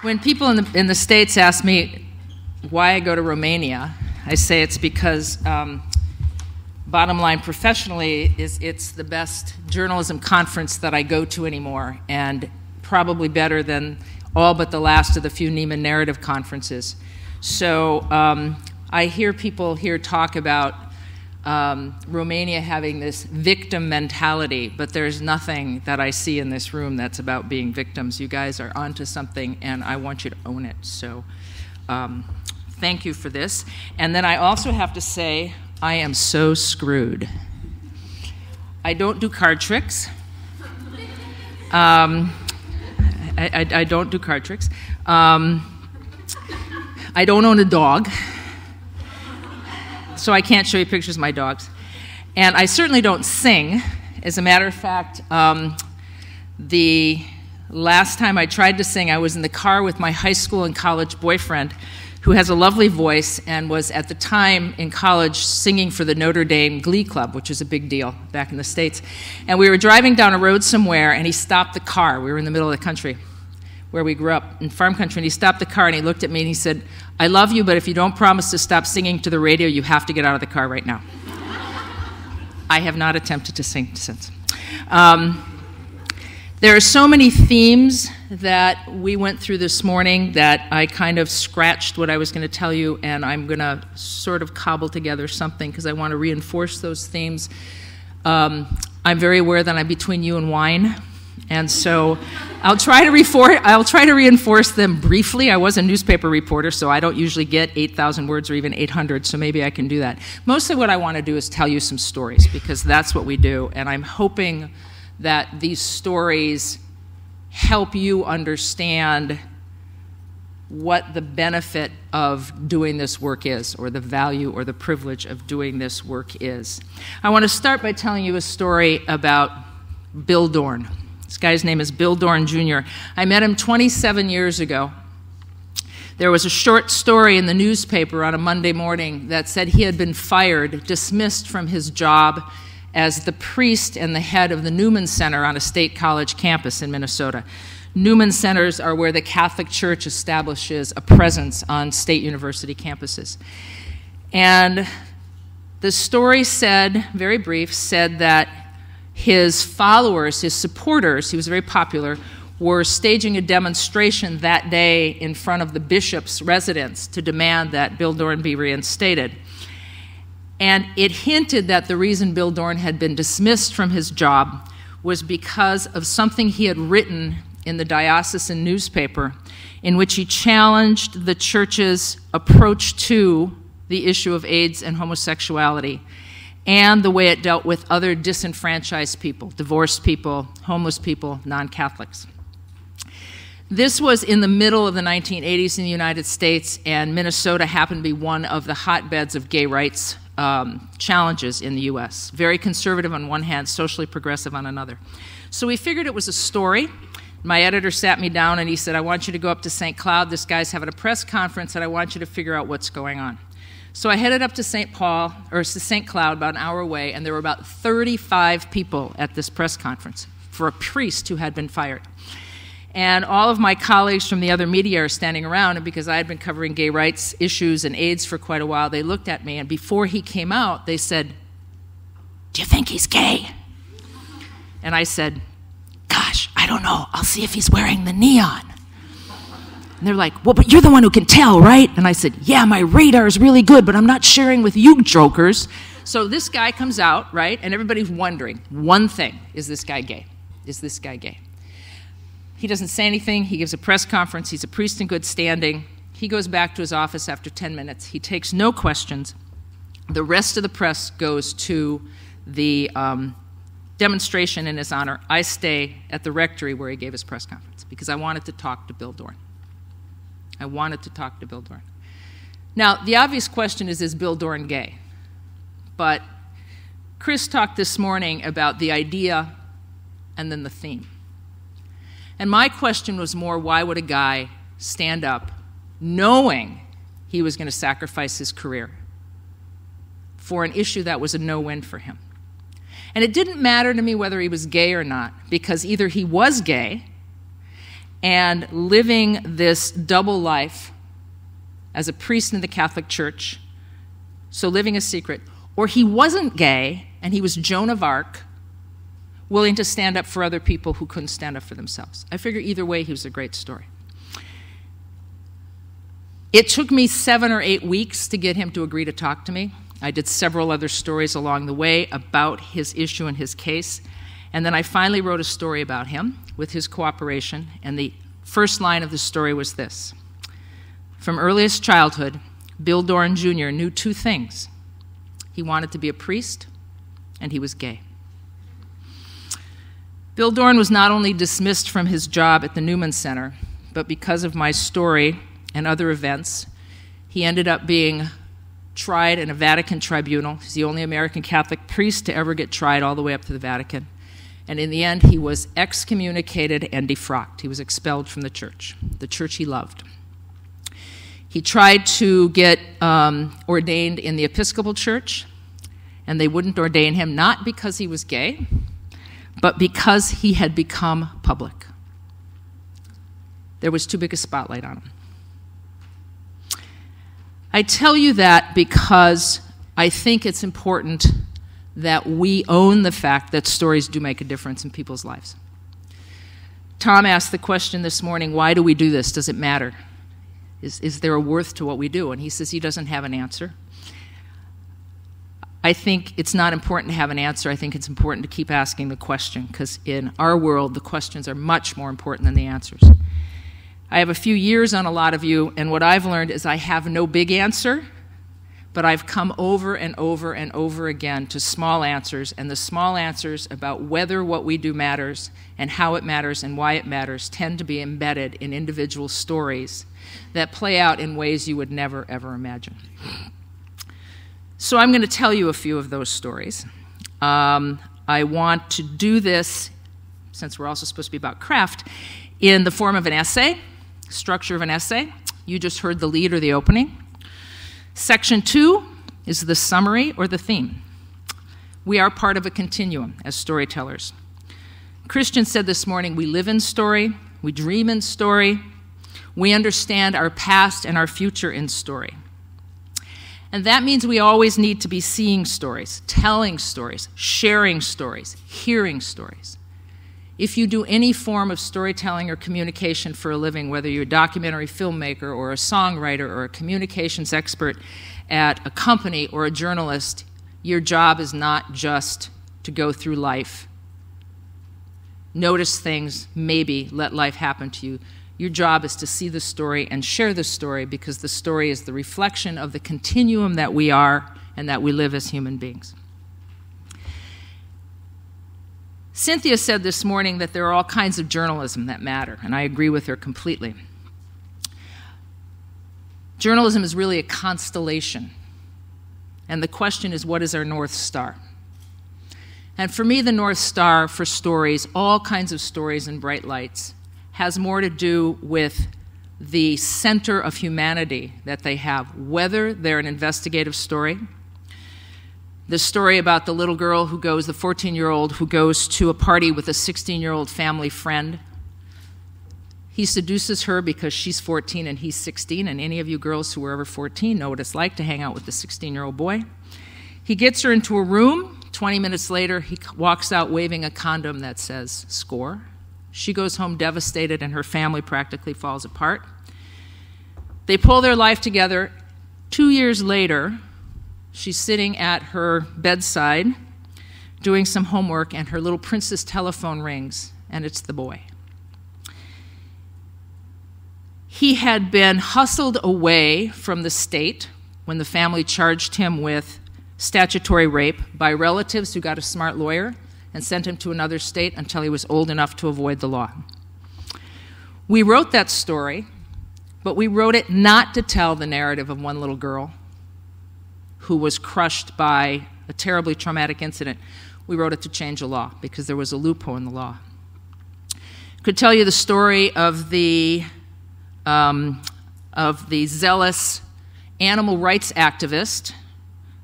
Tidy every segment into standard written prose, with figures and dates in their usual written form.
When people in the States ask me why I go to Romania, I say it's because, bottom line, professionally, it's the best journalism conference that I go to anymore, and probably better than all but the last of the few Neiman narrative conferences. So I hear people here talk about Romania having this victim mentality, but there's nothing that I see in this room that's about being victims. You guys are onto something, and I want you to own it. So thank you for this. And then I also have to say, I am so screwed. I don't do card tricks. I don't do card tricks. I don't own a dog, so I can't show you pictures of my dogs. And I certainly don't sing. As a matter of fact, the last time I tried to sing, I was in the car with my high school and college boyfriend, who has a lovely voice and was at the time in college singing for the Notre Dame Glee Club, which is a big deal back in the States. And we were driving down a road somewhere, and he stopped the car. We were in the middle of the country where we grew up, in farm country, and he stopped the car and he looked at me and he said, "I love you, but if you don't promise to stop singing to the radio, you have to get out of the car right now." I have not attempted to sing since. There are so many themes that we went through this morning that I kind of scratched what I was going to tell you, and I'm going to sort of cobble together something because I want to reinforce those themes. I'm very aware that I'm between you and wine, and so I'll try to reinforce them briefly. I was a newspaper reporter, so I don't usually get 8,000 words or even 800, so maybe I can do that. Mostly what I want to do is tell you some stories, because that's what we do, and I'm hoping that these stories help you understand what the benefit of doing this work is, or the value or the privilege of doing this work is. I want to start by telling you a story about Bill Dorn. This guy's name is Bill Dorn, Jr. I met him 27 years ago. There was a short story in the newspaper on a Monday morning that said he had been fired, dismissed from his job as the priest and the head of the Newman Center on a state college campus in Minnesota. Newman Centers are where the Catholic Church establishes a presence on state university campuses. And the story said, very brief, said that his followers, his supporters, he was very popular, were staging a demonstration that day in front of the bishop's residence to demand that Bill Dorn be reinstated. And it hinted that the reason Bill Dorn had been dismissed from his job was because of something he had written in the diocesan newspaper, in which he challenged the church's approach to the issue of AIDS and homosexuality, and the way it dealt with other disenfranchised people, divorced people, homeless people, non-Catholics. This was in the middle of the 1980s in the United States, and Minnesota happened to be one of the hotbeds of gay rights challenges in the U.S. Very conservative on one hand, socially progressive on another. So we figured it was a story. My editor sat me down and he said, "I want you to go up to St. Cloud. This guy's having a press conference and I want you to figure out what's going on." So I headed up to St. Cloud, about an hour away, and there were about 35 people at this press conference for a priest who had been fired. And all of my colleagues from the other media are standing around, and because I had been covering gay rights issues and AIDS for quite a while, they looked at me, and before he came out, they said, "Do you think he's gay?" And I said, "Gosh, I don't know. I'll see if he's wearing the neon." And they're like, "Well, but you're the one who can tell, right?" And I said, "Yeah, my radar is really good, but I'm not sharing with you jokers." So this guy comes out, right, and everybody's wondering one thing: is this guy gay? Is this guy gay? He doesn't say anything. He gives a press conference. He's a priest in good standing. He goes back to his office after 10 minutes. He takes no questions. The rest of the press goes to the demonstration in his honor. I stay at the rectory where he gave his press conference because I wanted to talk to Bill Dorn. I wanted to talk to Bill Dorn. Now, the obvious question is Bill Dorn gay? But Chris talked this morning about the idea and then the theme. And my question was more, why would a guy stand up knowing he was going to sacrifice his career for an issue that was a no-win for him? And it didn't matter to me whether he was gay or not, because either he was gay and living this double life as a priest in the Catholic Church, so living a secret, or he wasn't gay and he was Joan of Arc, willing to stand up for other people who couldn't stand up for themselves. I figure either way he was a great story. It took me 7 or 8 weeks to get him to agree to talk to me. I did several other stories along the way about his issue and his case, and then I finally wrote a story about him with his cooperation, and the first line of the story was this. From earliest childhood, Bill Doran Jr. knew 2 things. He wanted to be a priest, and he was gay. Bill Doran was not only dismissed from his job at the Newman Center, but because of my story and other events, he ended up being tried in a Vatican tribunal. He's the only American Catholic priest to ever get tried all the way up to the Vatican. And in the end, he was excommunicated and defrocked. He was expelled from the church he loved. He tried to get ordained in the Episcopal Church, and they wouldn't ordain him, not because he was gay, but because he had become public. There was too big a spotlight on him. I tell you that because I think it's important that we own the fact that stories do make a difference in people's lives. Tom asked the question this morning, why do we do this? Does it matter? Is there a worth to what we do? And he says he doesn't have an answer. I think it's not important to have an answer. I think it's important to keep asking the question, because in our world, the questions are much more important than the answers. I have a few years on a lot of you, and what I've learned is I have no big answer, but I've come over and over and over again to small answers, and the small answers about whether what we do matters and how it matters and why it matters tend to be embedded in individual stories that play out in ways you would never, ever imagine. So I'm going to tell you a few of those stories. I want to do this, since we're also supposed to be about craft, in the form of an essay, structure of an essay. You just heard the lead or the opening. Section 2 is the summary or the theme. We are part of a continuum as storytellers. Christian said this morning, we live in story, we dream in story, we understand our past and our future in story. And that means we always need to be seeing stories, telling stories, sharing stories, hearing stories. If you do any form of storytelling or communication for a living, whether you're a documentary filmmaker or a songwriter or a communications expert at a company or a journalist, your job is not just to go through life, notice things, maybe let life happen to you. Your job is to see the story and share the story, because the story is the reflection of the continuum that we are and that we live as human beings. Cynthia said this morning that there are all kinds of journalism that matter, and I agree with her completely. Journalism is really a constellation, and the question is, what is our North Star? And for me, the North Star for stories, all kinds of stories and bright lights, has more to do with the center of humanity that they have, whether they're an investigative story, the story about the little girl who goes, the 14-year-old who goes to a party with a 16-year-old family friend. He seduces her because she's 14 and he's 16, and any of you girls who were ever 14 know what it's like to hang out with the 16-year-old boy. He gets her into a room. 20 minutes later, he walks out waving a condom that says, "Score." She goes home devastated, and her family practically falls apart. They pull their life together. 2 years later, she's sitting at her bedside doing some homework, and her little princess telephone rings, and it's the boy. He had been hustled away from the state when the family charged him with statutory rape by relatives who got a smart lawyer and sent him to another state until he was old enough to avoid the law. We wrote that story, but we wrote it not to tell the narrative of one little girl who was crushed by a terribly traumatic incident. We wrote it to change a law, because there was a loophole in the law. I could tell you the story of the zealous animal rights activist,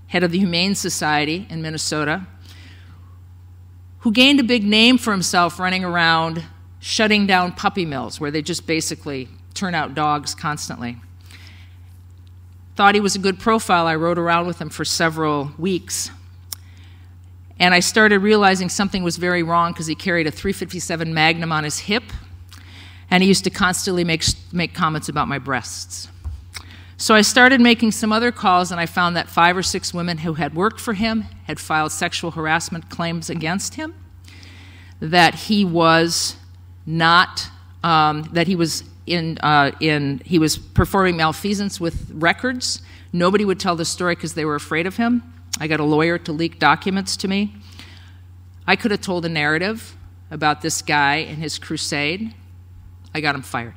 head of the Humane Society in Minnesota, who gained a big name for himself running around shutting down puppy mills where they just basically turn out dogs constantly. Thought he was a good profile. I rode around with him for several weeks. And I started realizing something was very wrong because he carried a .357 Magnum on his hip, and he used to constantly make comments about my breasts. So I started making some other calls, and I found that 5 or 6 women who had worked for him had filed sexual harassment claims against him, that he was not, that he was he was performing malfeasance with records. Nobody would tell the story because they were afraid of him. I got a lawyer to leak documents to me. I could have told a narrative about this guy and his crusade. I got him fired.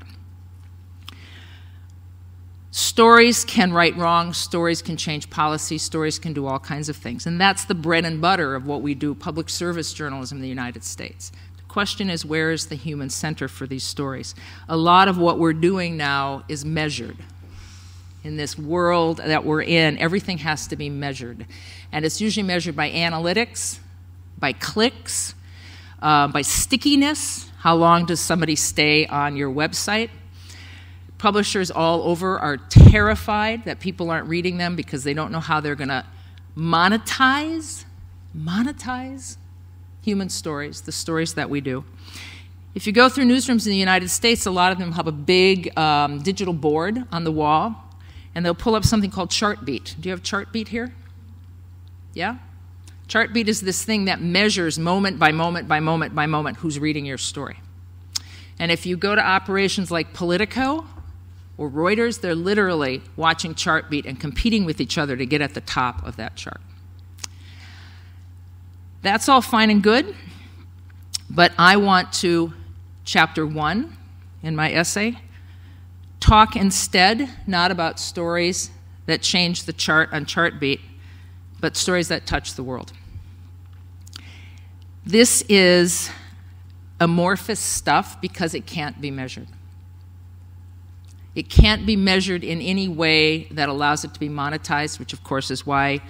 Stories can right wrong, stories can change policy, stories can do all kinds of things. And that's the bread and butter of what we do, public service journalism in the United States. The question is, where is the human center for these stories? A lot of what we're doing now is measured. In this world that we're in, everything has to be measured. And it's usually measured by analytics, by clicks, by stickiness. How long does somebody stay on your website? Publishers all over are terrified that people aren't reading them because they don't know how they're going to monetize human stories, the stories that we do. If you go through newsrooms in the United States, a lot of them have a big digital board on the wall, and they'll pull up something called Chartbeat. Do you have Chartbeat here? Yeah? Chartbeat is this thing that measures moment by moment by moment by moment who's reading your story. And if you go to operations like Politico or Reuters, they're literally watching Chartbeat and competing with each other to get at the top of that chart. That's all fine and good, but I want to, chapter 1 in my essay, talk instead not about stories that change the chart on Chartbeat, but stories that touch the world. This is amorphous stuff because it can't be measured. It can't be measured in any way that allows it to be monetized, which of course is why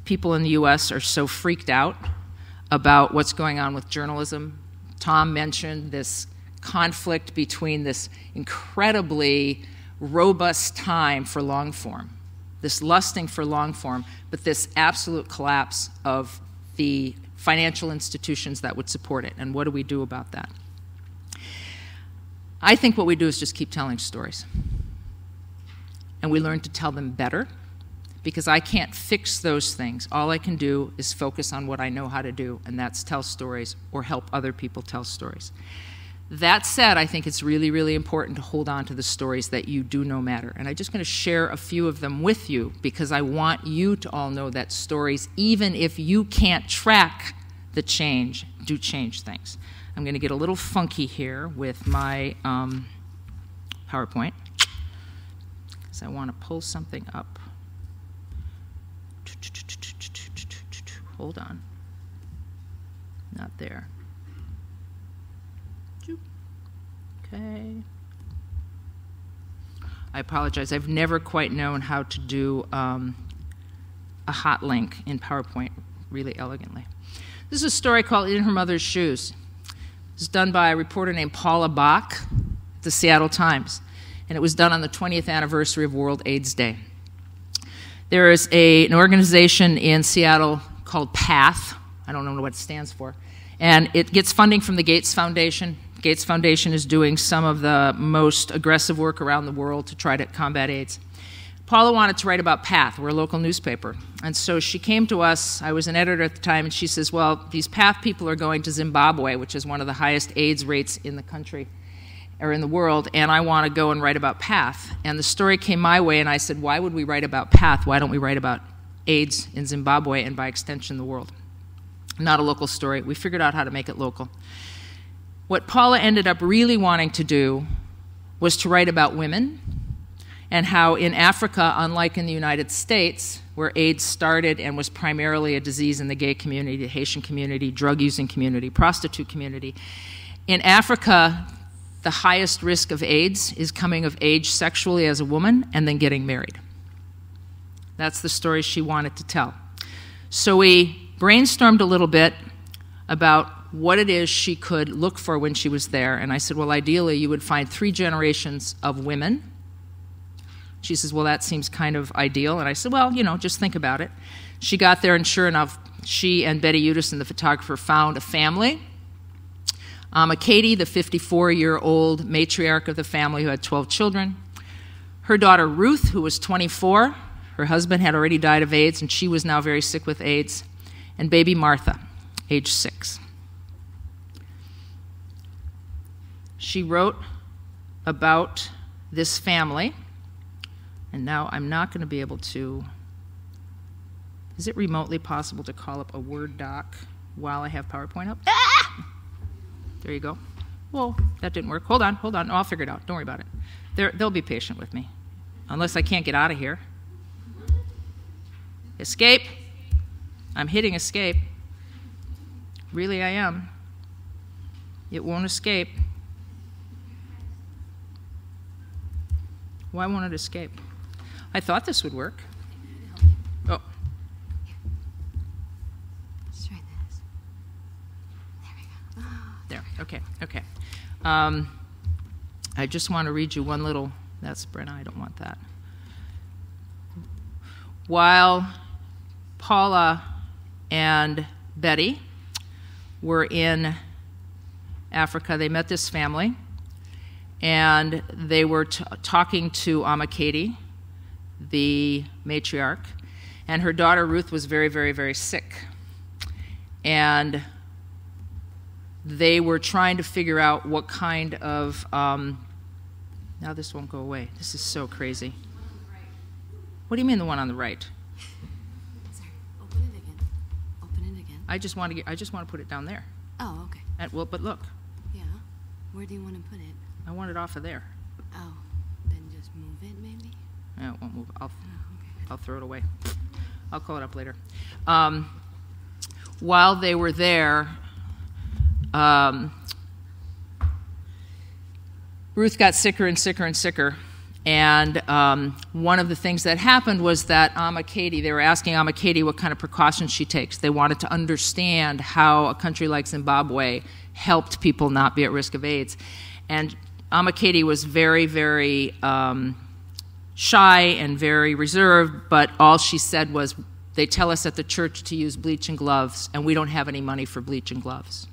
people in the US are so freaked out about what's going on with journalism. Tom mentioned this conflict between this incredibly robust time for long form, this lusting for long form, but this absolute collapse of the financial institutions that would support it. And what do we do about that? I think what we do is just keep telling stories. And we learn to tell them better, because I can't fix those things. All I can do is focus on what I know how to do, and that's tell stories or help other people tell stories. That said, I think it's really, really important to hold on to the stories that you do know matter. And I'm just going to share a few of them with you because I want you to all know that stories, even if you can't track the change, do change things. I'm going to get a little funky here with my PowerPoint because I want to pull something up. Hold on. Not there. Okay. I apologize. I've never quite known how to do a hot link in PowerPoint really elegantly. This is a story called In Her Mother's Shoes. It was done by a reporter named Paula Bach at the Seattle Times, and it was done on the 20th anniversary of World AIDS Day. There is an organization in Seattle called PATH. I don't know what it stands for. And it gets funding from the Gates Foundation. Gates Foundation is doing some of the most aggressive work around the world to try to combat AIDS. Paula wanted to write about PATH. We're a local newspaper. And so she came to us. I was an editor at the time, and she says, well, these PATH people are going to Zimbabwe, which is one of the highest AIDS rates in the country, or in the world, and I want to go and write about PATH. And the story came my way, and I said, why would we write about PATH? Why don't we write about AIDS in Zimbabwe and by extension the world? Not a local story. We figured out how to make it local. What Paula ended up really wanting to do was to write about women and how in Africa, unlike in the United States, where AIDS started and was primarily a disease in the gay community, the Haitian community, drug-using community, prostitute community, in Africa, the highest risk of AIDS is coming of age sexually as a woman and then getting married. That's the story she wanted to tell. So we brainstormed a little bit about what it is she could look for when she was there. And I said, well, ideally, you would find 3 generations of women. She says, well, that seems kind of ideal. And I said, well, you know, just think about it. She got there, and sure enough, she and Betty Udison, the photographer, found a family. Katie, the 54-year-old matriarch of the family who had 12 children. Her daughter Ruth, who was 24. Her husband had already died of AIDS, and she was now very sick with AIDS. And baby Martha, age 6. She wrote about this family, and now I'm not going to be able to... Is it remotely possible to call up a Word doc while I have PowerPoint up? Ah! There you go. Well, that didn't work. Hold on. Oh, I'll figure it out. Don't worry about it. They'll be patient with me, unless I can't get out of here. Escape. I'm hitting escape. Really, I am. It won't escape. Why won't it escape? I thought this would work. Oh. Let's try this. There we go. Oh. There. Okay. I just want to read you one little... That's Brenna. I don't want that. While Paula and Betty were in Africa, they met this family, and they were talking to Katie, the matriarch, and her daughter Ruth was very, very, very sick. And they were trying to figure out what kind of... now this won't go away. This is so crazy. What do you mean the one on the right? Sorry, open it again. I just want to put it down there. Oh, okay. Well, but look. Yeah. Where do you want to put it? I want it off of there. Oh, then just move it, maybe. No, it won't move. Okay. I'll throw it away. I'll call it up later. While they were there, Ruth got sicker and sicker and sicker. And one of the things that happened was that Katie, they were asking Katie what kind of precautions she takes. They wanted to understand how a country like Zimbabwe helped people not be at risk of AIDS. And Katie was very, very shy and very reserved, but all she said was, they tell us at the church to use bleach and gloves, and we don't have any money for bleach and gloves.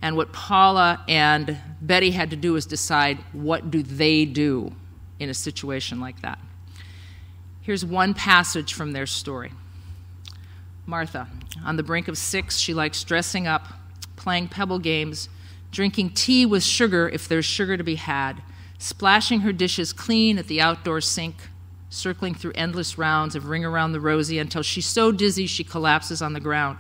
And what Paula and Betty had to do was decide, what do they do in a situation like that? Here's one passage from their story. Martha, on the brink of 6, she likes dressing up, playing pebble games, drinking tea with sugar if there's sugar to be had, splashing her dishes clean at the outdoor sink, circling through endless rounds of Ring Around the Rosie until she's so dizzy she collapses on the ground.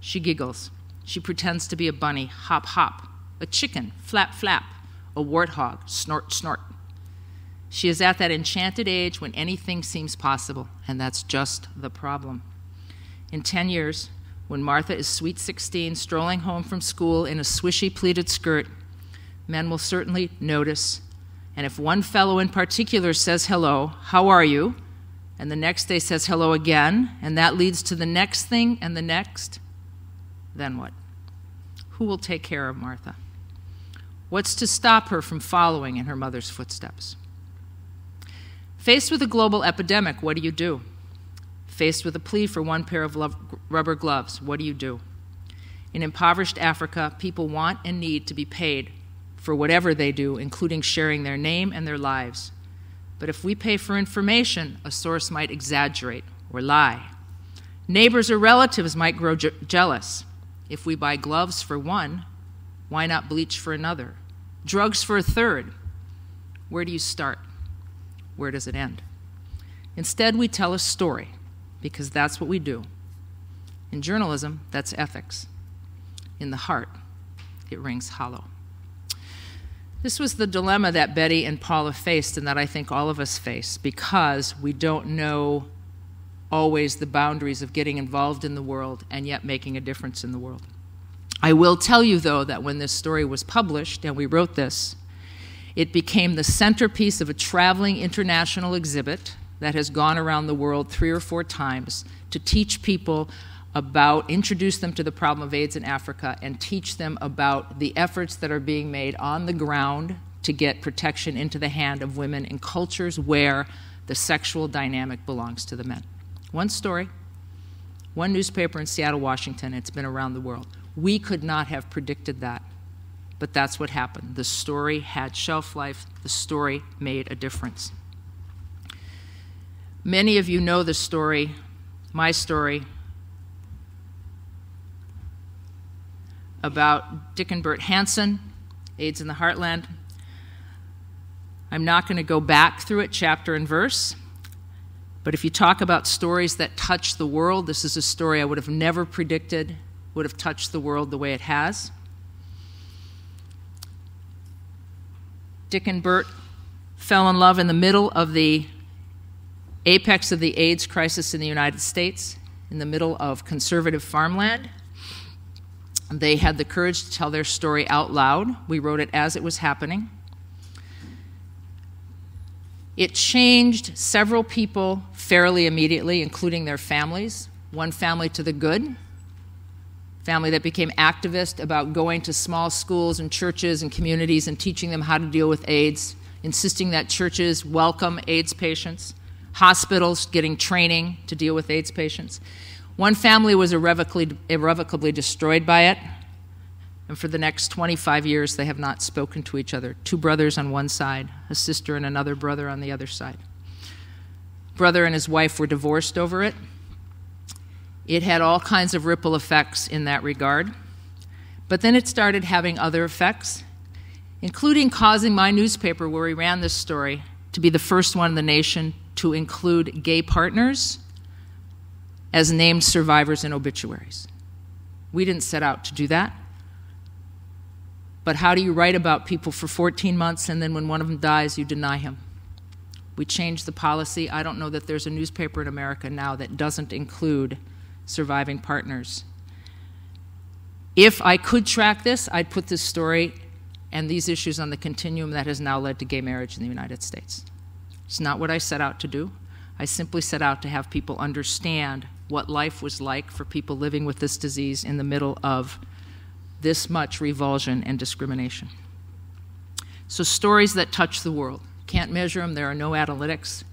She giggles. She pretends to be a bunny, hop, hop, a chicken, flap, flap, a warthog, snort, snort. She is at that enchanted age when anything seems possible, and that's just the problem. In 10 years, when Martha is sweet 16, strolling home from school in a swishy pleated skirt, men will certainly notice. And if one fellow in particular says hello, how are you? And the next day says hello again, and that leads to the next thing and the next, then what? Who will take care of Martha? What's to stop her from following in her mother's footsteps? Faced with a global epidemic, what do you do? Faced with a plea for one pair of rubber gloves, what do you do? In impoverished Africa, people want and need to be paid for whatever they do, including sharing their name and their lives. But if we pay for information, a source might exaggerate or lie. Neighbors or relatives might grow jealous. If we buy gloves for one, why not bleach for another? Drugs for a third? Where do you start? Where does it end? Instead, we tell a story, because that's what we do. In journalism, that's ethics. In the heart, it rings hollow. This was the dilemma that Betty and Paula faced, and that I think all of us face, because we don't know always the boundaries of getting involved in the world and yet making a difference in the world. I will tell you, though, that when this story was published and we wrote this, it became the centerpiece of a traveling international exhibit that has gone around the world 3 or 4 times to teach people introduce them to the problem of AIDS in Africa and teach them about the efforts that are being made on the ground to get protection into the hand of women in cultures where the sexual dynamic belongs to the men. One story, one newspaper in Seattle, Washington. It's been around the world. We could not have predicted that, but that's what happened. The story had shelf life. The story made a difference. Many of you know the story, my story, about Dick and Bert Hansen, AIDS in the Heartland. I'm not going to go back through it chapter and verse, but if you talk about stories that touch the world, this is a story I would have never predicted would have touched the world the way it has. Dick and Bert fell in love in the middle of the apex of the AIDS crisis in the United States, in the middle of conservative farmland. They had the courage to tell their story out loud. We wrote it as it was happening. It changed several people fairly immediately, including their families. One family to the good, family that became activist about going to small schools and churches and communities and teaching them how to deal with AIDS, insisting that churches welcome AIDS patients, hospitals getting training to deal with AIDS patients. One family was irrevocably destroyed by it, and for the next 25 years they have not spoken to each other. Two brothers on one side, a sister and another brother on the other side. Brother and his wife were divorced over it. It had all kinds of ripple effects in that regard. But then it started having other effects, including causing my newspaper, where we ran this story, to be the first one in the nation to include gay partners as named survivors in obituaries. We didn't set out to do that. But how do you write about people for 14 months and then when one of them dies, you deny him? We changed the policy. I don't know that there's a newspaper in America now that doesn't include surviving partners. If I could track this, I'd put this story and these issues on the continuum that has now led to gay marriage in the United States. It's not what I set out to do. I simply set out to have people understand what life was like for people living with this disease in the middle of this much revulsion and discrimination. So stories that touch the world. Can't measure them, there are no analytics.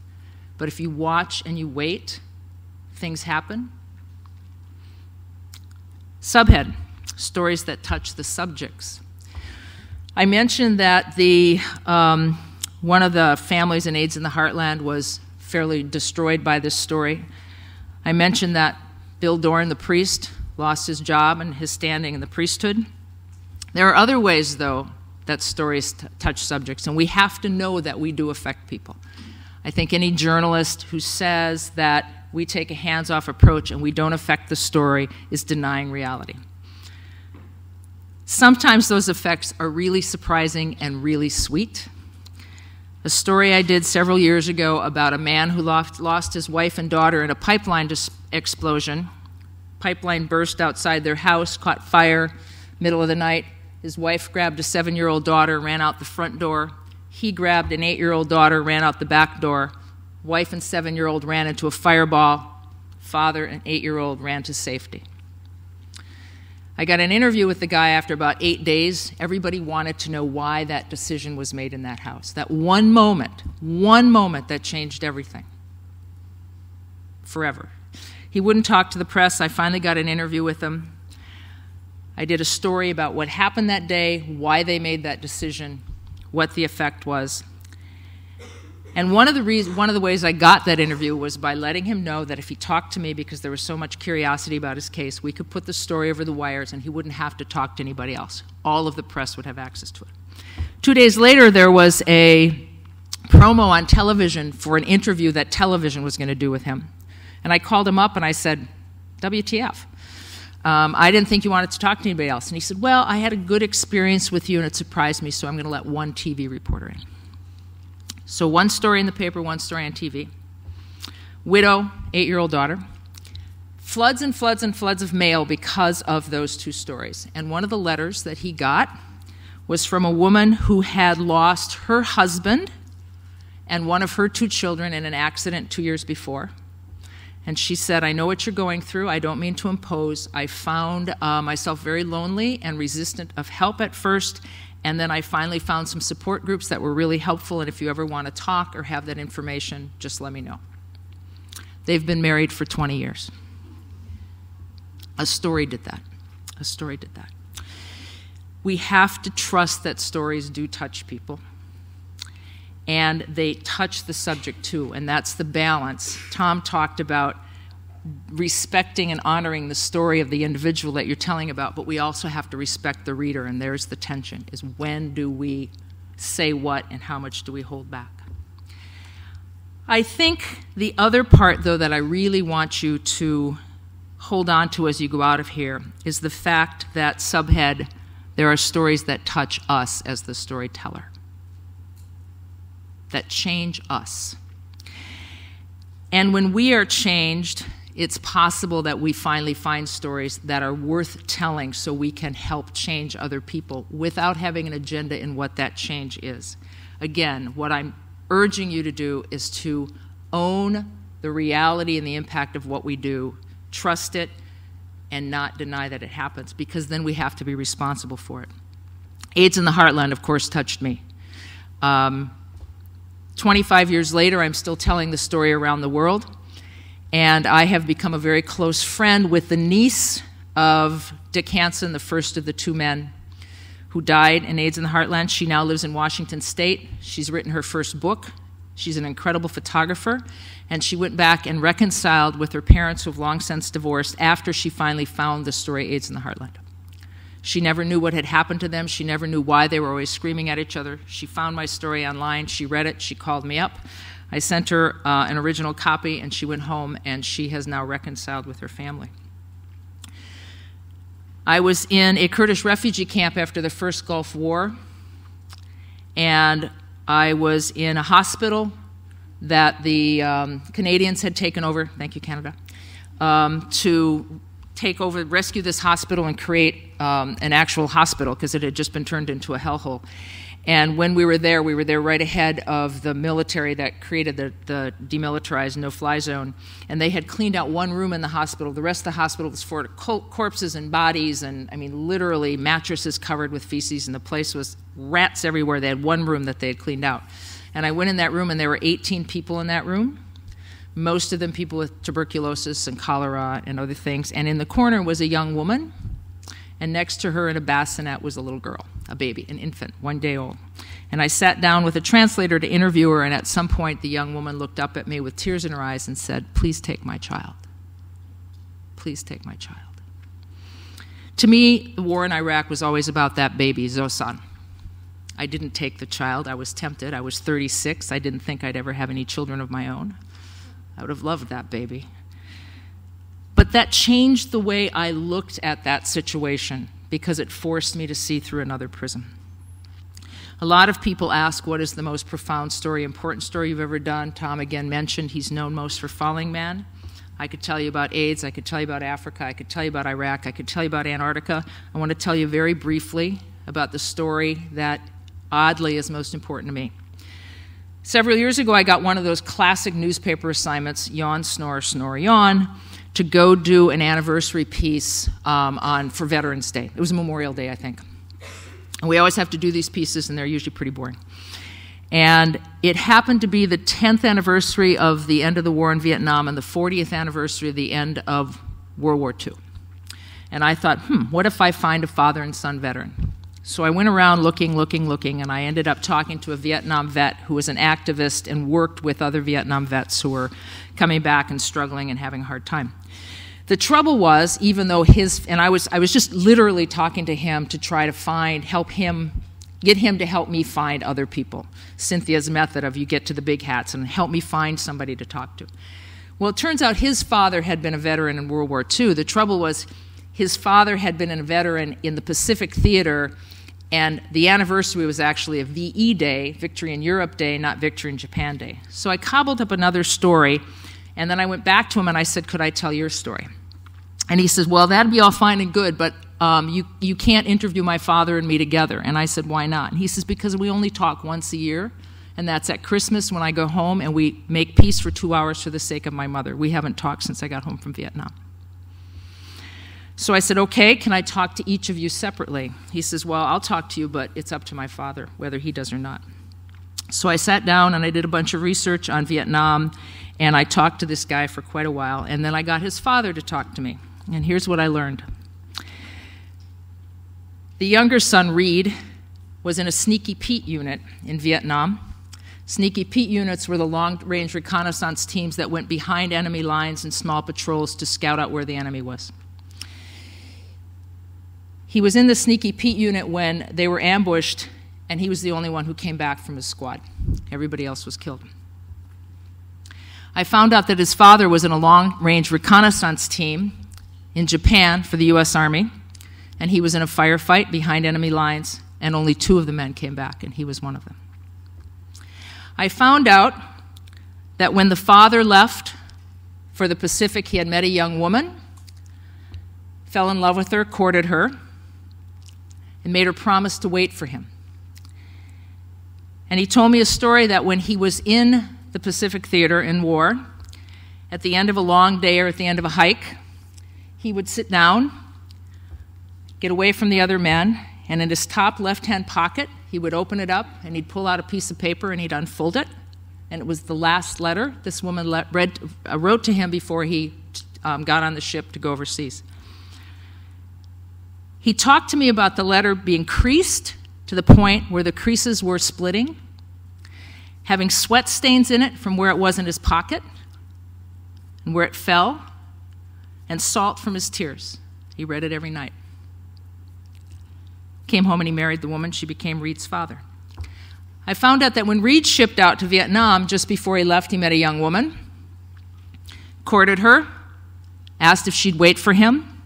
But if you watch and you wait, things happen. Subhead, stories that touch the subjects. I mentioned that one of the families in AIDS in the Heartland was fairly destroyed by this story. I mentioned that Bill Dorn, the priest, lost his job and his standing in the priesthood. There are other ways, though, that stories touch subjects, and we have to know that we do affect people. I think any journalist who says that we take a hands-off approach and we don't affect the story is denying reality. Sometimes those effects are really surprising and really sweet. A story I did several years ago about a man who lost his wife and daughter in a pipeline explosion. Pipeline burst outside their house, caught fire, middle of the night. His wife grabbed a 7-year-old daughter, ran out the front door. He grabbed an 8-year-old daughter, ran out the back door. Wife and 7-year-old ran into a fireball. Father and 8-year-old ran to safety. I got an interview with the guy after about 8 days. Everybody wanted to know why that decision was made in that house. That one moment that changed everything. Forever. He wouldn't talk to the press. I finally got an interview with him. I did a story about what happened that day, why they made that decision, what the effect was. And one of the ways I got that interview was by letting him know that if he talked to me, because there was so much curiosity about his case, we could put the story over the wires and he wouldn't have to talk to anybody else. All of the press would have access to it. 2 days later, there was a promo on television for an interview that television was going to do with him. And I called him up and I said, WTF? I didn't think you wanted to talk to anybody else. And he said, well, I had a good experience with you and it surprised me, so I'm going to let one TV reporter in. So one story in the paper, one story on TV. Widow, 8-year-old daughter. Floods and floods and floods of mail because of those two stories. And one of the letters that he got was from a woman who had lost her husband and one of her 2 children in an accident 2 years before. And she said, I know what you're going through. I don't mean to impose. I found myself very lonely and resistant of help at first, and then I finally found some support groups that were really helpful, and if you ever want to talk or have that information, just let me know. They've been married for 20 years. A story did that. A story did that. We have to trust that stories do touch people. And they touch the subject too, and that's the balance. Tom talked about respecting and honoring the story of the individual that you're telling about, but we also have to respect the reader, and there's the tension, is when do we say what and how much do we hold back? I think the other part, though, that I really want you to hold on to as you go out of here is the fact that, subhead, there are stories that touch us as the storyteller, that change us. And when we are changed, it's possible that we finally find stories that are worth telling so we can help change other people without having an agenda in what that change is. Again, what I'm urging you to do is to own the reality and the impact of what we do, trust it, and not deny that it happens, because then we have to be responsible for it. AIDS in the Heartland, of course, touched me. 25 years later, I'm still telling the story around the world, and I have become a very close friend with the niece of Decât, the first of the two men who died in AIDS in the Heartland. She now lives in Washington State. She's written her first book. She's an incredible photographer, and she went back and reconciled with her parents who have long since divorced after she finally found the story AIDS in the Heartland. She never knew what had happened to them. She never knew why they were always screaming at each other. She found my story online. She read it. She called me up. I sent her an original copy, and she went home, and she has now reconciled with her family. I was in a Kurdish refugee camp after the first Gulf War, and I was in a hospital that the Canadians had taken over. Thank you, Canada. To take over, rescue this hospital and create an actual hospital, because it had just been turned into a hellhole. And when we were there right ahead of the military that created the demilitarized no-fly zone, and they had cleaned out one room in the hospital. The rest of the hospital was full of corpses and bodies, and I mean literally mattresses covered with feces, and the place was rats everywhere. They had one room that they had cleaned out. And I went in that room, and there were 18 people in that room, most of them people with tuberculosis and cholera and other things. And in the corner was a young woman, and next to her in a bassinet was a little girl, a baby, an infant, 1 day old. And I sat down with a translator to interview her, and at some point the young woman looked up at me with tears in her eyes and said, "Please take my child. Please take my child." To me, the war in Iraq was always about that baby, Zosan. I didn't take the child. I was tempted. I was 36. I didn't think I'd ever have any children of my own. I would have loved that baby. But that changed the way I looked at that situation, because it forced me to see through another prism. A lot of people ask, what is the most profound story, important story you've ever done? Tom again mentioned he's known most for Falling Man. I could tell you about AIDS, I could tell you about Africa, I could tell you about Iraq, I could tell you about Antarctica. I want to tell you very briefly about the story that oddly is most important to me. Several years ago, I got one of those classic newspaper assignments, yawn, snore, snore, yawn, to go do an anniversary piece for Veterans Day. It was Memorial Day, I think. And we always have to do these pieces, and they're usually pretty boring. And it happened to be the 10th anniversary of the end of the war in Vietnam and the 40th anniversary of the end of World War II. And I thought, what if I find a father and son veteran? So I went around looking, and I ended up talking to a Vietnam vet who was an activist and worked with other Vietnam vets who were coming back and struggling and having a hard time. The trouble was, even though I was just literally talking to him to try to help him, get him to help me find other people. Cynthia's method of you get to the big hats and help me find somebody to talk to. Well, it turns out his father had been a veteran in World War II. The trouble was his father had been a veteran in the Pacific Theater, and the anniversary was actually a VE Day, Victory in Europe Day, not Victory in Japan Day. So I cobbled up another story, and then I went back to him and I said, could I tell your story? And he says, well, that'd be all fine and good, but you can't interview my father and me together. And I said, why not? And he says, because we only talk once a year, and that's at Christmas when I go home and we make peace for 2 hours for the sake of my mother. We haven't talked since I got home from Vietnam. So I said, okay, can I talk to each of you separately? He says, well, I'll talk to you, but it's up to my father, whether he does or not. So I sat down and I did a bunch of research on Vietnam, and I talked to this guy for quite a while, and then I got his father to talk to me. And here's what I learned. The younger son, Reed, was in a Sneaky Pete unit in Vietnam. Sneaky Pete units were the long-range reconnaissance teams that went behind enemy lines in small patrols to scout out where the enemy was. He was in the Sneaky Pete unit when they were ambushed, and he was the only one who came back from his squad. Everybody else was killed. I found out that his father was in a long-range reconnaissance team in Japan for the U.S. Army, and he was in a firefight behind enemy lines, and only 2 of the men came back, and he was one of them. I found out that when the father left for the Pacific, he had met a young woman, fell in love with her, courted her, and made her promise to wait for him. And he told me a story that when he was in the Pacific Theater in war, at the end of a long day or at the end of a hike, he would sit down, get away from the other men, and in his top left-hand pocket, he would open it up and he'd pull out a piece of paper and he'd unfold it. And it was the last letter this woman wrote to him before he got on the ship to go overseas. He talked to me about the letter being creased to the point where the creases were splitting, having sweat stains in it from where it was in his pocket and where it fell, and salt from his tears. He read it every night. Came home and he married the woman. She became Reed's father. I found out that when Reed shipped out to Vietnam, just before he left, he met a young woman, courted her, asked if she'd wait for him,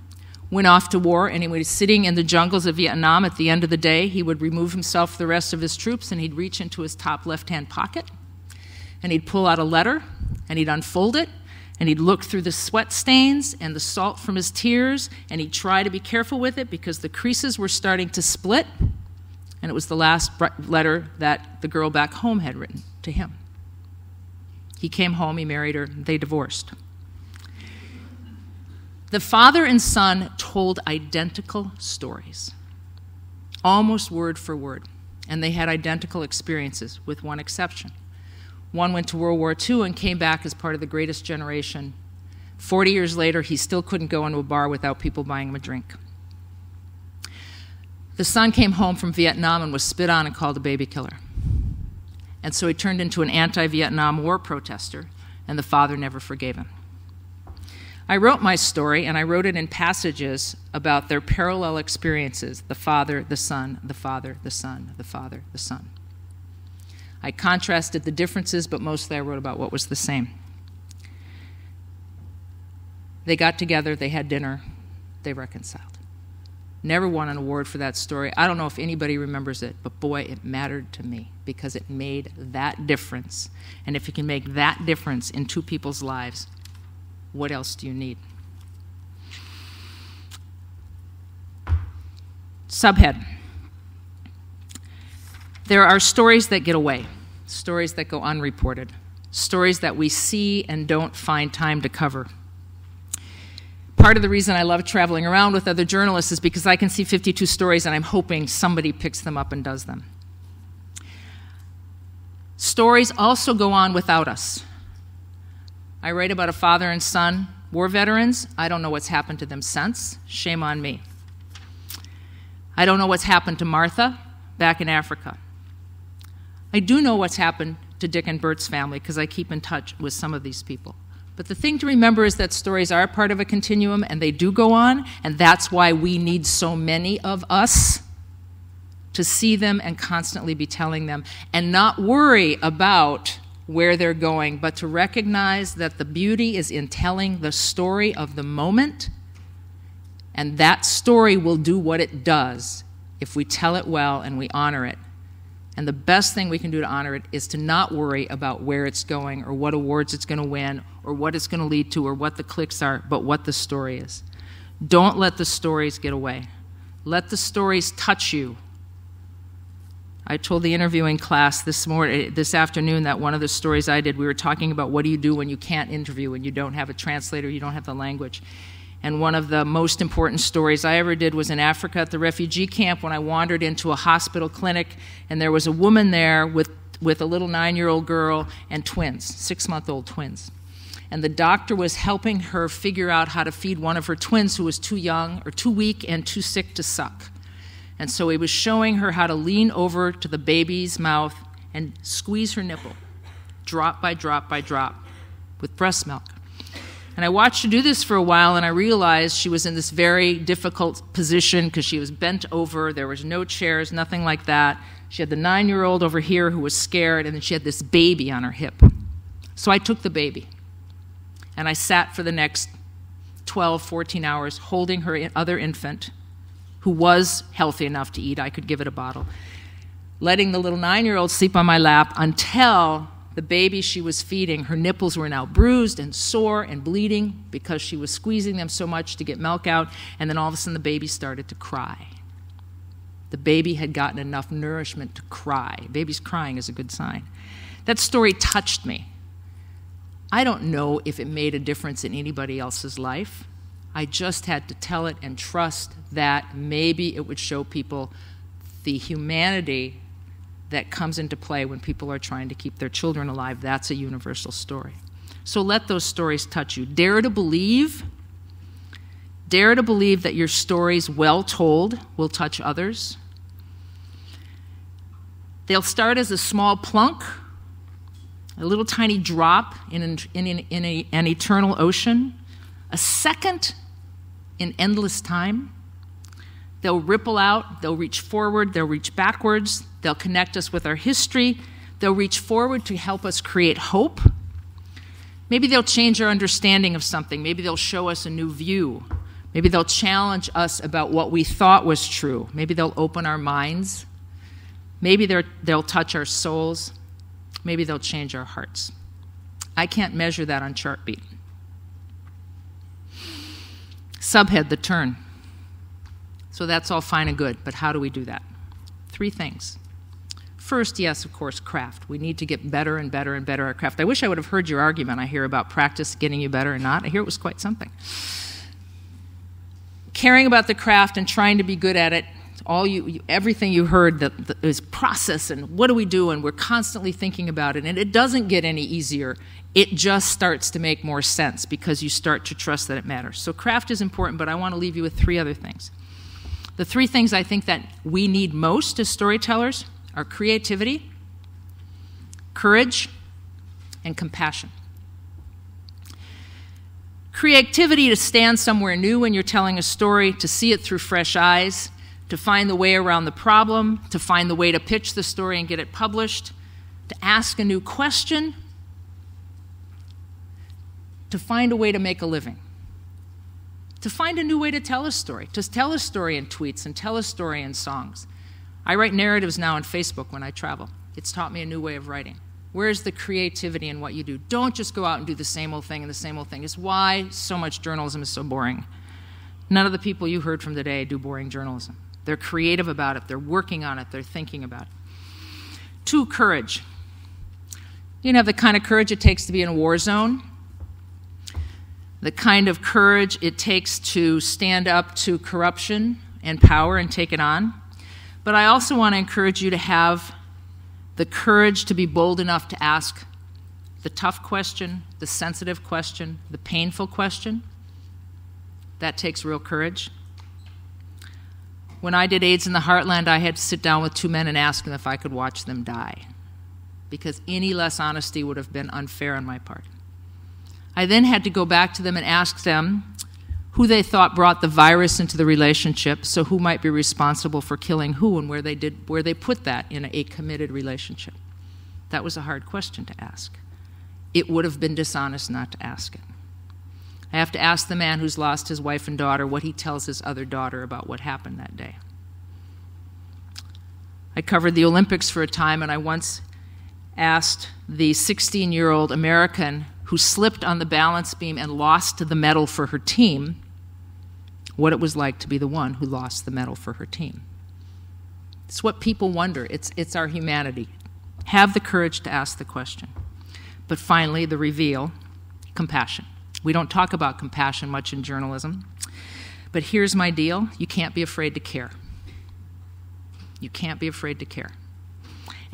went off to war, and he was sitting in the jungles of Vietnam. At the end of the day, he would remove himself from the rest of his troops, and he'd reach into his top left-hand pocket, and he'd pull out a letter, and he'd unfold it, and he'd look through the sweat stains and the salt from his tears, and he'd try to be careful with it because the creases were starting to split, and it was the last letter that the girl back home had written to him. He came home, he married her, they divorced. The father and son told identical stories, almost word for word, and they had identical experiences, with one exception. One went to World War II and came back as part of the greatest generation. 40 years later, he still couldn't go into a bar without people buying him a drink. The son came home from Vietnam and was spit on and called a baby killer. And so he turned into an anti-Vietnam War protester, and the father never forgave him. I wrote my story, and I wrote it in passages about their parallel experiences, the father, the son, the father, the son, the father, the son. I contrasted the differences, but mostly I wrote about what was the same. They got together, they had dinner, they reconciled. Never won an award for that story. I don't know if anybody remembers it, but boy, it mattered to me because it made that difference. And if you can make that difference in 2 people's lives, what else do you need? Subhead. There are stories that get away, stories that go unreported, stories that we see and don't find time to cover. Part of the reason I love traveling around with other journalists is because I can see 52 stories and I'm hoping somebody picks them up and does them. Stories also go on without us. I write about a father and son, war veterans. I don't know what's happened to them since. Shame on me. I don't know what's happened to Martha back in Africa. I do know what's happened to Dick and Bert's family because I keep in touch with some of these people. But the thing to remember is that stories are part of a continuum and they do go on, and that's why we need so many of us to see them and constantly be telling them and not worry about where they're going, but to recognize that the beauty is in telling the story of the moment, and that story will do what it does if we tell it well and we honor it. And the best thing we can do to honor it is to not worry about where it's going or what awards it's going to win or what it's going to lead to or what the clicks are, but what the story is. Don't let the stories get away. Let the stories touch you I told the interviewing class this afternoon that one of the stories I did, we were talking about what do you do when you can't interview, when you don't have a translator, you don't have the language. And one of the most important stories I ever did was in Africa at the refugee camp when I wandered into a hospital clinic, and there was a woman there with a little 9-year-old girl and twins, 6-month-old twins. And the doctor was helping her figure out how to feed one of her twins who was too young or too weak and too sick to suck. And so he was showing her how to lean over to the baby's mouth and squeeze her nipple, drop by drop by drop, with breast milk. And I watched her do this for a while, and I realized she was in this very difficult position because she was bent over, there was no chairs, nothing like that. She had the 9-year-old over here who was scared, and then she had this baby on her hip. So I took the baby, and I sat for the next 12, 14 hours holding her other infant, who was healthy enough to eat. I could give it a bottle, letting the little 9-year-old sleep on my lap until the baby she was feeding, her nipples were now bruised and sore and bleeding because she was squeezing them so much to get milk out, and then all of a sudden the baby started to cry. The baby had gotten enough nourishment to cry. Babies crying is a good sign. That story touched me. I don't know if it made a difference in anybody else's life. I just had to tell it and trust that maybe it would show people the humanity that comes into play when people are trying to keep their children alive. That's a universal story. So let those stories touch you. Dare to believe that your stories, well told, will touch others. They'll start as a small plunk, a little tiny drop in an eternal ocean, a second in endless time. They'll ripple out, they'll reach forward, they'll reach backwards, they'll connect us with our history, they'll reach forward to help us create hope. Maybe they'll change our understanding of something, maybe they'll show us a new view, maybe they'll challenge us about what we thought was true, maybe they'll open our minds, maybe they'll touch our souls, maybe they'll change our hearts. I can't measure that on Chartbeat. Subhead, the turn. So that's all fine and good, but how do we do that? 3 things. First, yes, of course, craft. We need to get better and better and better at craft. I wish I would have heard your argument. I hear about practice getting you better or not. I hear it was quite something. Caring about the craft and trying to be good at it, everything you heard that is process and what do we do, and we're constantly thinking about it, and it doesn't get any easier. It just starts to make more sense because you start to trust that it matters. So craft is important, but I want to leave you with 3 other things. The 3 things I think that we need most as storytellers are creativity, courage, and compassion. Creativity to stand somewhere new when you're telling a story, to see it through fresh eyes, to find the way around the problem, to find the way to pitch the story and get it published, to ask a new question, to find a way to make a living, to find a new way to tell a story, to tell a story in tweets and tell a story in songs. I write narratives now on Facebook when I travel. It's taught me a new way of writing. Where's the creativity in what you do? Don't just go out and do the same old thing and the same old thing. It's why so much journalism is so boring. None of the people you heard from today do boring journalism. They're creative about it. They're working on it. They're thinking about it. 2, courage. You can have the kind of courage it takes to be in a war zone, the kind of courage it takes to stand up to corruption and power and take it on. But I also want to encourage you to have the courage to be bold enough to ask the tough question, the sensitive question, the painful question. That takes real courage. When I did AIDS in the Heartland, I had to sit down with 2 men and ask them if I could watch them die, because any less honesty would have been unfair on my part. I then had to go back to them and ask them who they thought brought the virus into the relationship, so who might be responsible for killing who and where they put that in a committed relationship. That was a hard question to ask. It would have been dishonest not to ask it. I have to ask the man who's lost his wife and daughter what he tells his other daughter about what happened that day. I covered the Olympics for a time, and I once asked the 16-year-old American who slipped on the balance beam and lost the medal for her team what it was like to be the one who lost the medal for her team. It's what people wonder. It's our humanity. Have the courage to ask the question. But finally, the reveal, compassion. We don't talk about compassion much in journalism. But here's my deal. You can't be afraid to care. You can't be afraid to care.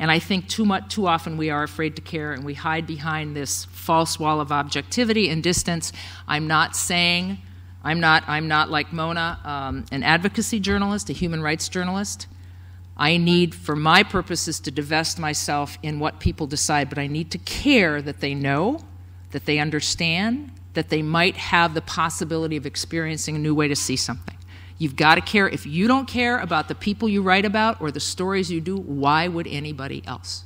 And I think too often we are afraid to care, and we hide behind this false wall of objectivity and distance. I'm not like Mona, an advocacy journalist, a human rights journalist. I need, for my purposes, to divest myself in what people decide, but I need to care that they know, that they understand, that they might have the possibility of experiencing a new way to see something. You've got to care. If you don't care about the people you write about or the stories you do, why would anybody else?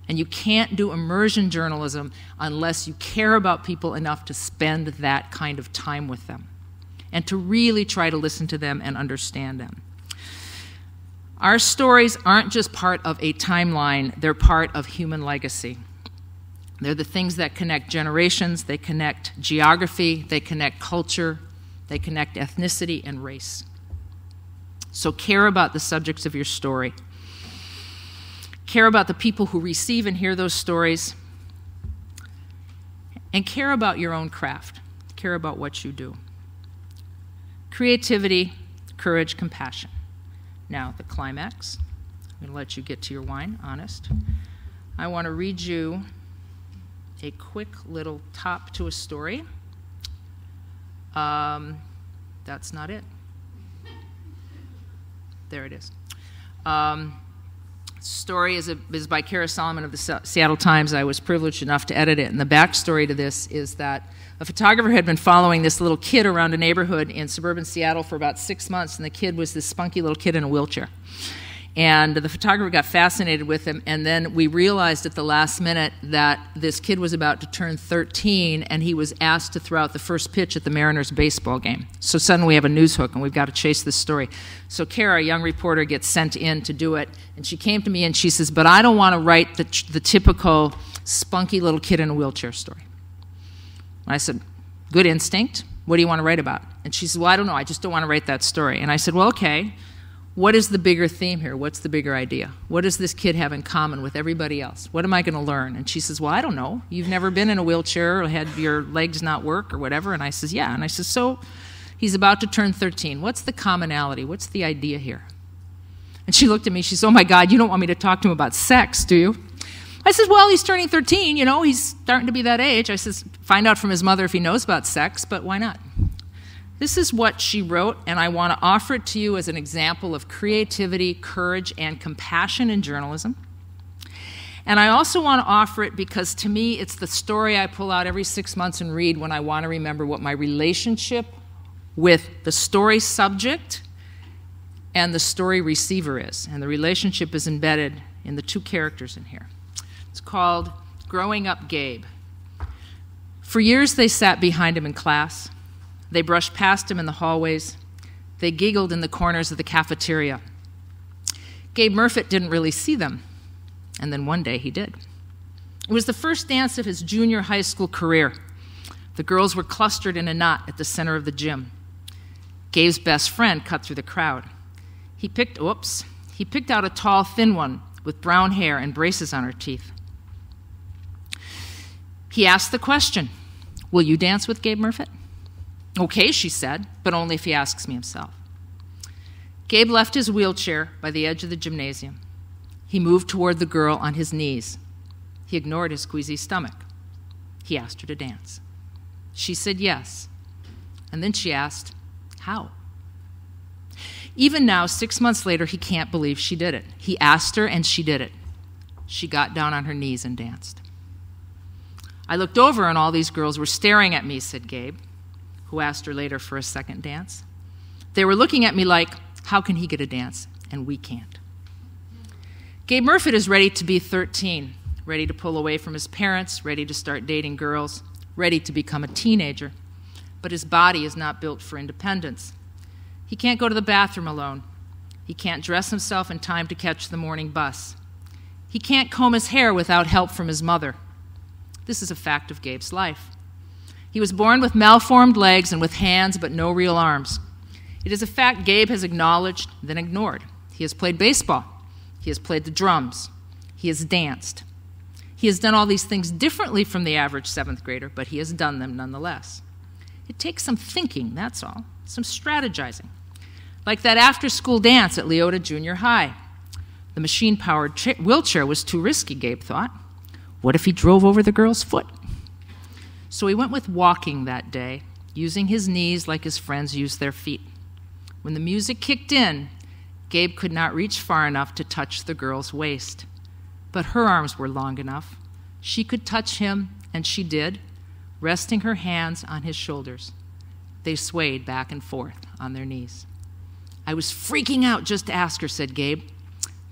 And you can't do immersion journalism unless you care about people enough to spend that kind of time with them and to really try to listen to them and understand them. Our stories aren't just part of a timeline, they're part of human legacy. They're the things that connect generations, they connect geography, they connect culture, they connect ethnicity and race. So care about the subjects of your story. Care about the people who receive and hear those stories. And care about your own craft. Care about what you do. Creativity, courage, compassion. Now, the climax. I'm going to let you get to your wine, honest. I want to read you a quick little top to a story. That's not it. There it is. Story is by Kara Solomon of the Seattle Times. I was privileged enough to edit it. And the backstory to this is that a photographer had been following this little kid around a neighborhood in suburban Seattle for about 6 months, and the kid was this spunky little kid in a wheelchair. And the photographer got fascinated with him, and then we realized at the last minute that this kid was about to turn 13, and he was asked to throw out the first pitch at the Mariners baseball game. So suddenly we have a news hook, and we've got to chase this story. So Kara, a young reporter, gets sent in to do it, and she came to me and she says, but I don't want to write the typical spunky little kid in a wheelchair story. And I said, good instinct. What do you want to write about? And she said, well, I don't know. I just don't want to write that story. And I said, well, okay. What is the bigger theme here? What's the bigger idea? What does this kid have in common with everybody else? What am I going to learn? And she says, well, I don't know. You've never been in a wheelchair or had your legs not work or whatever. And I says, yeah. And I says, so he's about to turn 13. What's the commonality? What's the idea here? And she looked at me. She said, oh, my God, you don't want me to talk to him about sex, do you? I said, well, he's turning 13. You know, he's starting to be that age. I says, find out from his mother if he knows about sex, but why not? This is what she wrote, and I want to offer it to you as an example of creativity, courage, and compassion in journalism. And I also want to offer it because, to me, it's the story I pull out every 6 months and read when I want to remember what my relationship with the story subject and the story receiver is. And the relationship is embedded in the two characters in here. It's called Growing Up Gabe. For years, they sat behind him in class. They brushed past him in the hallways. They giggled in the corners of the cafeteria. Gabe Murfitt didn't really see them, and then one day he did. It was the first dance of his junior high school career. The girls were clustered in a knot at the center of the gym. Gabe's best friend cut through the crowd. He picked out a tall, thin one with brown hair and braces on her teeth. He asked the question, will you dance with Gabe Murfitt? Okay, she said, but only if he asks me himself. Gabe left his wheelchair by the edge of the gymnasium. He moved toward the girl on his knees. He ignored his queasy stomach. He asked her to dance. She said yes. And then she asked, how? Even now, 6 months later, he can't believe she did it. He asked her, and she did it. She got down on her knees and danced. I looked over, and all these girls were staring at me, said Gabe, who asked her later for a second dance. They were looking at me like, how can he get a dance, and we can't? Gabe Murfitt is ready to be 13, ready to pull away from his parents, ready to start dating girls, ready to become a teenager. But his body is not built for independence. He can't go to the bathroom alone. He can't dress himself in time to catch the morning bus. He can't comb his hair without help from his mother. This is a fact of Gabe's life. He was born with malformed legs and with hands but no real arms. It is a fact Gabe has acknowledged, then ignored. He has played baseball. He has played the drums. He has danced. He has done all these things differently from the average 7th grader, but he has done them nonetheless. It takes some thinking, that's all, some strategizing. Like that after-school dance at Leota Junior High. The machine-powered wheelchair was too risky, Gabe thought. What if he drove over the girl's foot? So he went with walking that day, using his knees like his friends used their feet. When the music kicked in, Gabe could not reach far enough to touch the girl's waist. But her arms were long enough. She could touch him, and she did, resting her hands on his shoulders. They swayed back and forth on their knees. I was freaking out just to ask her, said Gabe.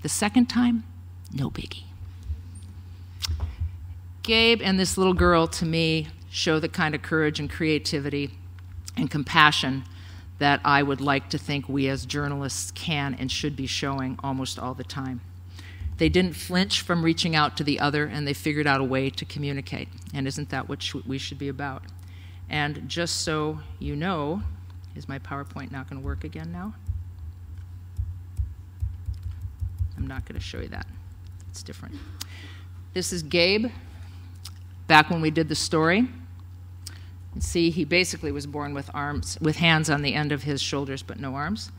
The second time, no biggie. Gabe and this little girl, to me, show the kind of courage and creativity and compassion that I would like to think we as journalists can and should be showing almost all the time. They didn't flinch from reaching out to the other, and they figured out a way to communicate. And isn't that what we should be about? And just so you know, is my PowerPoint not going to work again now? I'm not going to show you that. It's different. This is Gabe, back when we did the story. You see, he basically was born with arms, with hands on the end of his shoulders, but no arms.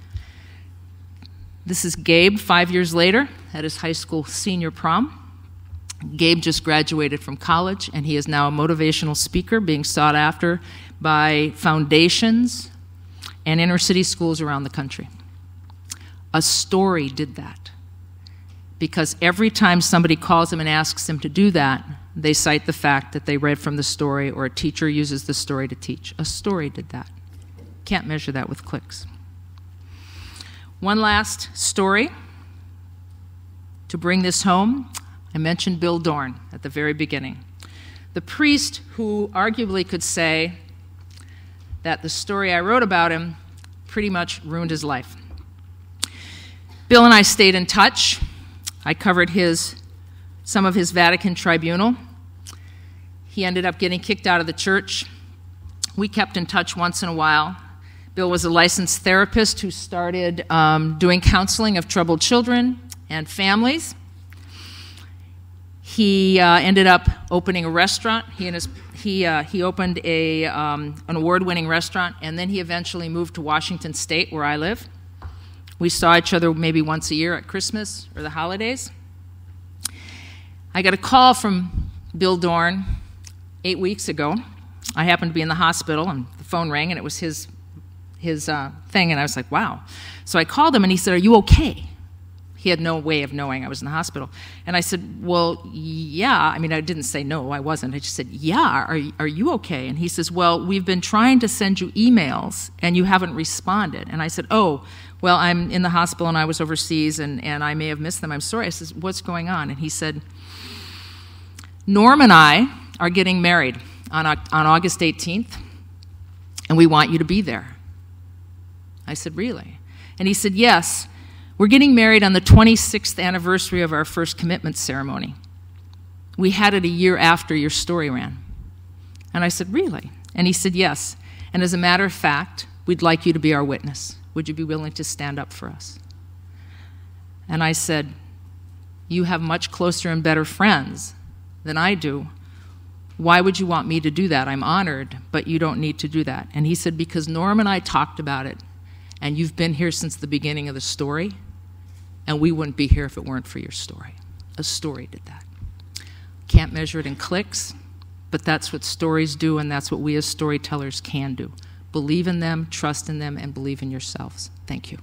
This is Gabe 5 years later at his high school senior prom. Gabe just graduated from college, and he is now a motivational speaker being sought after by foundations and inner city schools around the country. A story did that. Because every time somebody calls him and asks him to do that, they cite the fact that they read from the story or a teacher uses the story to teach. A story did that. Can't measure that with clicks. One last story to bring this home. I mentioned Bill Dorn at the very beginning. The priest who arguably could say that the story I wrote about him pretty much ruined his life. Bill and I stayed in touch. I covered some of his Vatican tribunal. He ended up getting kicked out of the church. We kept in touch once in a while. Bill was a licensed therapist who started doing counseling of troubled children and families. He ended up opening a restaurant. He opened an award-winning restaurant, and then he eventually moved to Washington State, where I live. We saw each other maybe once a year at Christmas or the holidays. I got a call from Bill Dorn 8 weeks ago. I happened to be in the hospital, and the phone rang, and it was his thing, and I was like, wow. So I called him, and he said, are you okay? He had no way of knowing I was in the hospital. And I said, well, yeah. I mean, I didn't say no, I wasn't. I just said, yeah, are you okay? And he says, well, we've been trying to send you emails, and you haven't responded. And I said, oh, well, I'm in the hospital, and I was overseas, and I may have missed them. I'm sorry. I said, what's going on? And he said, Norm and I are getting married on August 18th, and we want you to be there. I said, really? And he said, yes. We're getting married on the 26th anniversary of our first commitment ceremony. We had it a year after your story ran. And I said, really? And he said, yes. And as a matter of fact, we'd like you to be our witness. Would you be willing to stand up for us? And I said, you have much closer and better friends than I do. Why would you want me to do that? I'm honored, but you don't need to do that. And he said, because Norm and I talked about it, and you've been here since the beginning of the story, and we wouldn't be here if it weren't for your story. A story did that. Can't measure it in clicks, but that's what stories do, and that's what we as storytellers can do. Believe in them, trust in them, and believe in yourselves. Thank you.